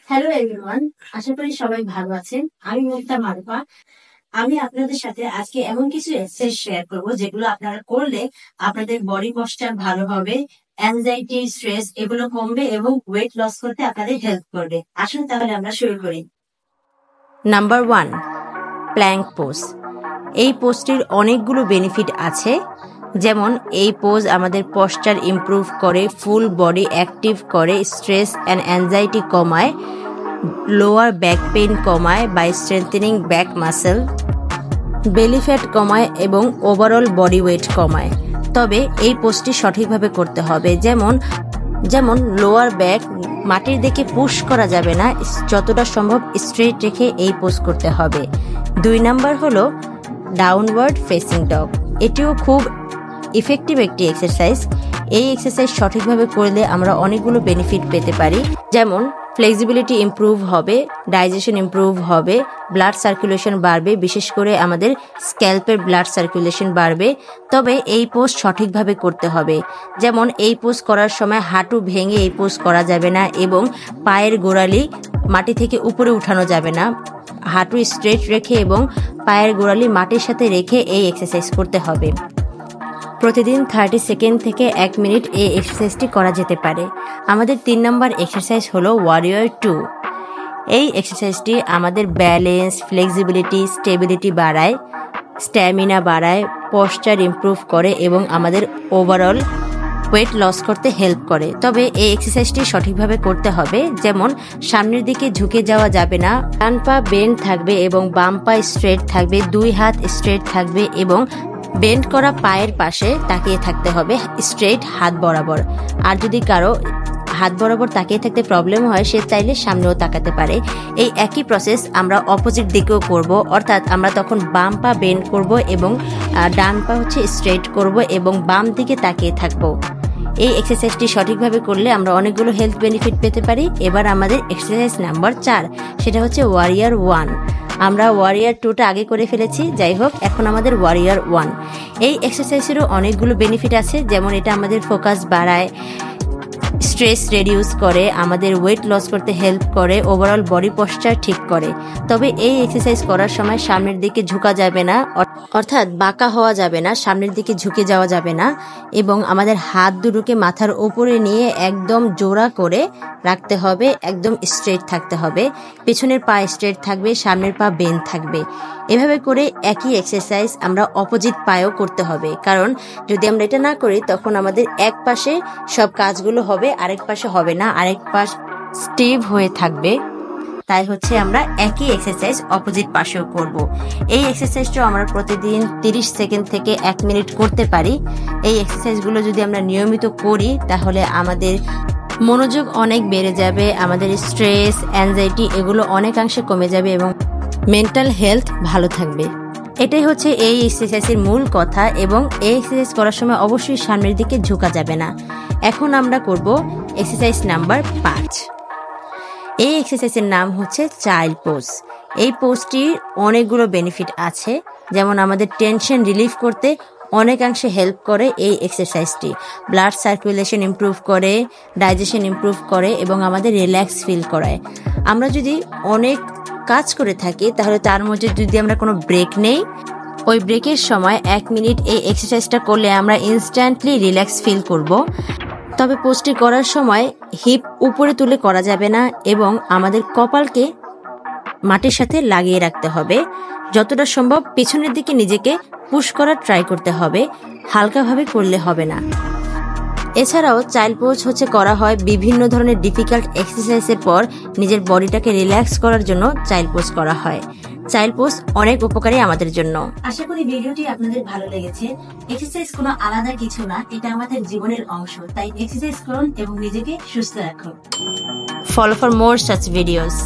Hello everyone, আশা করি সবাই ভালো আছেন। আমি মুক্তা মারুফা। আমি আপনাদের সাথে আজকে এমন কিছু এক্সারসাইজ শেয়ার করব যেগুলো আপনারা করলে আপনাদের বডি পশ্চার ভালো হবে, অ্যাংজাইটি, স্ট্রেস এগুলো কমবে এবং ওয়েট লস করতে আপনাদের হেল্প করবে। আসুন তাহলে আমরা শুরু করি। Number 1, plank pose. এই পোজটির অনেকগুলো বেনিফিট আছে, যেমন এই পোজ আমাদের পশ্চার ইমপ্রুভ করে, ফুল বডি অ্যাক্টিভ করে, স্ট্রেস অ্যান্ড অ্যাংজাইটি কমায়, লোয়ার ব্যাক পেইন কমায় by strengthening back muscle, belly fat কমায় এবং ওভারঅল বডি ওয়েট কমায়। তবে এই পোজটি সঠিকভাবে করতে হবে, যেমন লোয়ার ব্যাক মাটির দিকে পুশ করা যাবে না, যতটা সম্ভব স্ট্রেট রেখে এই পোজ করতে হবে। 2 নাম্বার হলো ডাউনওয়ার্ড ফেসিং ডগ। এটিও খুব ইফেক্টিভ একটি এক্সারসাইজ। এই এক্সারসাইজ সঠিকভাবে করলে আমরা অনেকগুলো বেনিফিট পেতে পারি, যেমন ফ্লেক্সিবিলিটি ইমপ্রুভ হবে, ডাইজেশন ইমপ্রুভ হবে, ব্লাড সার্কুলেশন বাড়বে, বিশেষ করে আমাদের স্ক্যাল্পের ব্লাড সার্কুলেশন বাড়বে। তবে এই পোজ সঠিকভাবে করতে হবে, যেমন এই পোজ করার সময় হাঁটু ভেঙে এই পোজ করা যাবে না এবং পায়ের গোড়ালি মাটি থেকে উপরে উঠানো যাবে না। হাঁটু স্ট্রেট রেখে এবং পায়ের গোড়ালি মাটির সাথে রেখে এই এক্সারসাইজ করতে হবে। প্রতিদিন 30 সেকেন্ড থেকে 1 মিনিট এই এক্সারসাইজটি করা যেতে পারে। আমাদের 3 নম্বর এক্সারসাইজ হলো ওয়ারিয়র 2। এই এক্সারসাইজটি আমাদের ব্যালেন্স, ফ্লেক্সিবিলিটি, স্টেবিলিটি বাড়ায়, স্ট্যামিনা বাড়ায়, পশ্চার ইমপ্রুভ করে এবং আমাদের ওভারঅল ওয়েট লস করতে হেল্প করে। তবে এই এক্সারসাইজটি সঠিকভাবে করতে হবে, যেমন সামনের দিকে ঝুঁকে যাওয়া যাবে না, ডান পা বেন্ড থাকবে এবং বাম পা স্ট্রেট থাকবে, 2 হাত স্ট্রেট থাকবে এবং বেন্ড করা পায়ের পাশে তাকিয়ে থাকতে হবে স্ট্রেট হাত বরাবর। আর যদি কারো হাত বরাবর তাকিয়ে থাকতে প্রবলেম হয়, সে চাইলে সামনেও তাকাতে পারে। এই একই প্রসেস আমরা অপোজিট দিকেও করব, অর্থাৎ আমরা তখন বাম পা বেন্ড করব এবং ডান পা স্ট্রেট করব এবং বাম দিকে তাকিয়ে থাকবো। এই এক্সারসাইজটি সঠিকভাবে করলে আমরা অনেকগুলো হেলথ বেনিফিট পেতে পারি। এবার আমাদের এক্সারসাইজ নাম্বার 4, সেটা হচ্ছে ওয়ারিয়র 1। আমরা ওয়ারিয়র 2টা আগে করে ফেলেছি, যাই হোক এখন আমাদের ওয়ারিয়র 1। এই এক্সারসাইজেরও অনেকগুলো বেনিফিট আছে, যেমন এটা আমাদের ফোকাস বাড়ায়, স্ট্রেস রিডিউস করে, আমাদের ওয়েট লস করতে হেল্প করে, ওভারঅল বডি পশ্চার ঠিক করে। তবে এই এক্সারসাইজ করার সময় সামনের দিকে ঝুঁকা যাবে না, অর্থাৎ বাঁকা হওয়া যাবে না, সামনের দিকে ঝুঁকে যাওয়া যাবে না এবং আমাদের হাত দুটোকে মাথার উপরে নিয়ে একদম জোড়া করে রাখতে হবে, একদম স্ট্রেট থাকতে হবে, পেছনের পা স্ট্রেট থাকবে, সামনের পা বেন্ড থাকবে। এভাবে করে একই এক্সারসাইজ আমরা অপোজিট পায়েও করতে হবে, কারণ যদি আমরা এটা না করি তখন আমাদের এক পাশে সব কাজগুলো হবে, আরেক পাশে হবে না, আরেক পাশ স্টিভ হয়ে থাকবে। তাই আমরা একই এক্সারসাইজ অপোজিট পাশেও করব। এই এক্সারসাইজটাও আমরা প্রতিদিন 30 সেকেন্ড থেকে 1 মিনিট করতে পারি। এই এক্সারসাইজগুলো যদি আমরা নিয়মিত করি তাহলে আমাদের মনোযোগ অনেক বেড়ে যাবে, আমাদের স্ট্রেস, অ্যাংজাইটি এগুলো অনেকাংশে কমে যাবে এবং মেন্টাল হেলথ ভালো থাকবে। এটাই এই এক্সারসাইজের মূল কথা এবং এই এক্সারসাইজ করার সময় অবশ্যই সামনের দিকে ঝুঁকা যাবে না। এখন আমরা করব এক্সারসাইজ নাম্বার 5। এই এক্সারসাইজের নাম হচ্ছে চাইল্ড পোজ। এই পোজটির অনেকগুলো বেনিফিট আছে, যেমন আমাদের টেনশন রিলিফ করতে অনেকাংশে হেল্প করে এই এক্সারসাইজটি, ব্লাড সার্কুলেশন ইমপ্রুভ করে, ডাইজেশন ইমপ্রুভ করে এবং আমাদের রিল্যাক্স ফিল করায়। আমরা যদি অনেক কাজ করে থাকি তাহলে তার মধ্যে যদি আমরা কোনো ব্রেক নেই, ওই ব্রেকের সময় 1 মিনিট এই এক্সারসাইজটা করলে আমরা ইনস্ট্যান্টলি রিল্যাক্স ফিল করব। তবে পোজটি করার সময় হিপ উপরে তুলে করা যাবে না এবং আমাদের কপালকে মাটির সাথে লাগিয়ে রাখতে হবে। যতটা সম্ভব পেছনের দিকে নিজেকে পুশ করার ট্রাই করতে হবে, হালকাভাবে করলে হবে না। এছাড়াও চাইল্ড পোজ করা হয় বিভিন্ন ধরনের ডিফিকাল্ট এক্সারসাইজের পর নিজের বডিটাকে রিল্যাক্স করার জন্য চাইল্ড পোজ করা হয়। চাইল্ড পোজ অনেক উপকারী আমাদের জন্য। আশা করি ভিডিওটি আপনাদের ভালো লেগেছে। এক্সারসাইজ কোনো আলাদা কিছু না, এটা আমাদের জীবনের অংশ, তাই এক্সারসাইজ করুন এবং নিজেকে সুস্থ রাখুন। Follow for more such videos.